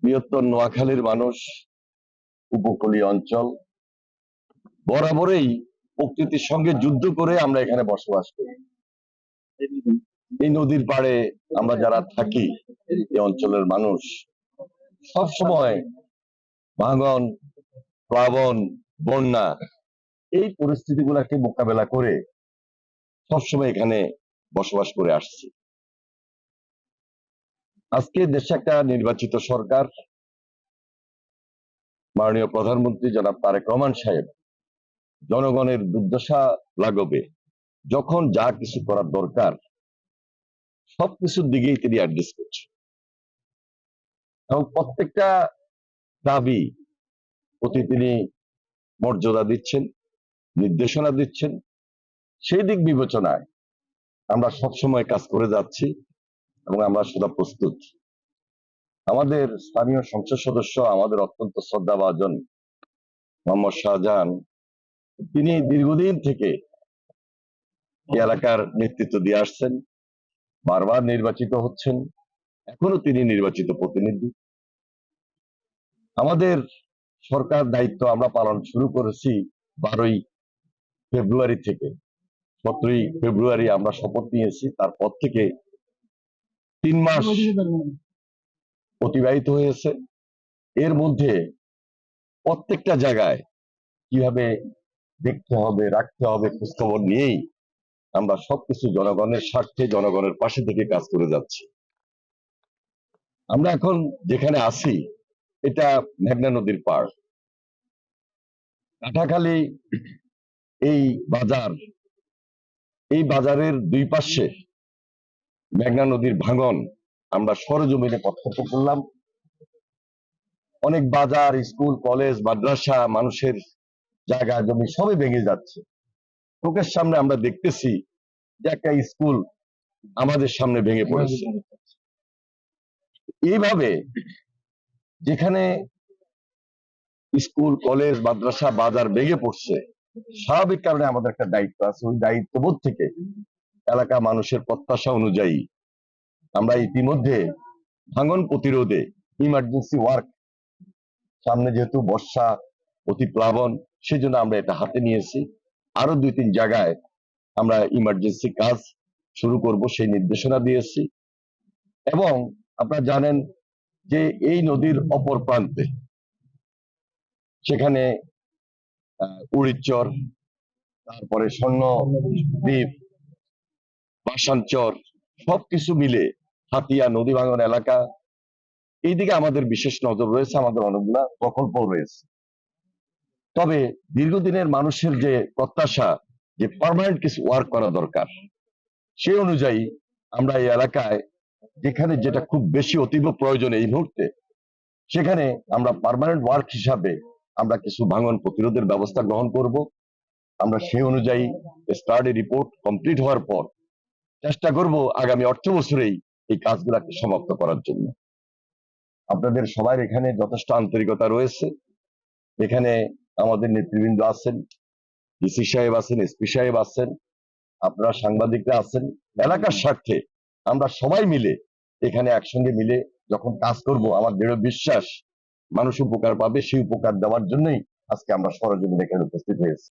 বৃহত্তর নোয়াখালীর মানুষ উপকূলীয় অঞ্চল বরাবরই প্রকৃতির সঙ্গে যুদ্ধ করে আমরা এখানে বসবাস করি। এই নদীর পাড়ে আমরা যারা থাকি এই অঞ্চলের মানুষ সব সময় ভাঙন, প্লাবন, বন্যা এই পরিস্থিতিগুলোকে মোকাবেলা করে সবসময় এখানে বসবাস করে আসছি। আজকে দেশে একটা নির্বাচিত সরকার, মাননীয় প্রধানমন্ত্রী জনাব তারেক রহমান সাহেব জনগণের দুর্দশা লাঘবে যখন যা কিছু করার দরকার সবকিছুর দিকেই তিনি অ্যাড্রেস করছেন এবং প্রত্যেকটা দাবি প্রতি তিনি মর্যাদা দিচ্ছেন, নির্দেশনা দিচ্ছেন। সেই দিক বিবেচনায় আমরা সবসময় কাজ করে যাচ্ছি এবং আমরা সদা প্রস্তুত। আমাদের স্থানীয় সংসদ সদস্য, আমাদের অত্যন্ত শ্রদ্ধাভাজন মোহাম্মদ শাহজাহান, তিনি দীর্ঘদিন থেকে এই এলাকার নেতৃত্ব দিয়ে আসছেন, বারবার নির্বাচিত হচ্ছেন, এখনো তিনি নির্বাচিত প্রতিনিধি। আমাদের সরকার দায়িত্ব আমরা পালন শুরু করেছি 12ই ফেব্রুয়ারি থেকে। 17ই ফেব্রুয়ারি আমরা শপথ নিয়েছি, তারপর থেকে 3 মাস অতিবাহিত হয়েছে। এর মধ্যে প্রত্যেকটা জায়গায় কিভাবে দেখতে হবে, রাখতে হবে খোঁজখবর নিয়েই আমরা সবকিছু জনগণের স্বার্থে, জনগণের পাশে থেকে কাজ করে যাচ্ছি। আমরা এখন যেখানে আছি এটা মেঘনা নদীর পাড়। কাঁঠাখালী এই বাজার, এই বাজারের দুই পাশে মেঘনা নদীর ভাঙন আমরা সরজমিনে প্রত্যক্ষ করলাম। অনেক বাজার, স্কুল, কলেজ, মাদ্রাসা, মানুষের জায়গা জমি সবই ভেঙে যাচ্ছে। চোখের সামনে আমরা দেখতেছি যে একটা স্কুল আমাদের সামনে ভেঙে পড়েছে। এইভাবে যেখানে স্কুল, কলেজ, মাদ্রাসা, বাজার ভেঙে পড়ছে, স্বাভাবিক কারণে আমাদের একটা দায়িত্ব আছে। ওই দায়িত্ববোধ থেকে এলাকা মানুষের প্রত্যাশা অনুযায়ী আমরা ইতিমধ্যে ভাঙন প্রতিরোধে ইমার্জেন্সি ওয়ার্ক, সামনে যেহেতু বর্ষা, অতি প্লাবন, সেজন্য আমরা এটা হাতে নিয়েছি। আরো 2-3 জায়গায় আমরা ইমার্জেন্সি কাজ শুরু করব, সেই নির্দেশনা দিয়েছি। এবং আপনারা জানেন যে এই নদীর অপর প্রান্তে সেখানে উড়িচর, তারপরে স্বর্ণদ্বীপ, বাসানচর সবকিছু মিলে হাতিয়া নদী ভাঙন এলাকা, এইদিকে আমাদের বিশেষ নজর রয়েছে, আমাদের অনেকগুলা প্রকল্প রয়েছে। তবে দীর্ঘদিনের মানুষের যে প্রত্যাশা যে পার্মানেন্ট কিছু ওয়ার্ক করা দরকার, সেই অনুযায়ী আমরা এই এলাকায় যেখানে যেটা খুব বেশি অতীব প্রয়োজন এই মুহূর্তে, সেখানে আমরা পার্মানেন্ট ওয়ার্ক হিসাবে আমরা কিছু ভাঙন প্রতিরোধের ব্যবস্থা গ্রহণ করব। আমরা সেই অনুযায়ী স্টাডি রিপোর্ট কমপ্লিট হওয়ার পর চেষ্টা করব আগামী অর্থ বছরেই এই কাজগুলোকে সমাপ্ত করার জন্য। আপনাদের সবার এখানে যথেষ্ট আন্তরিকতা রয়েছে। এখানে আমাদের নেতৃবৃন্দ আছেন, ডিসি সাহেব আছেন, এসপি সাহেব আছেন, আপনারা সাংবাদিকরা আছেন। এলাকার স্বার্থে আমরা সবাই মিলে এখানে একসঙ্গে মিলে যখন কাজ করব, আমার দৃঢ় বিশ্বাস মানুষ উপকার পাবে। সেই উপকার দেওয়ার জন্যই আজকে আমরা সরজমিনে এখানে উপস্থিত হয়েছি।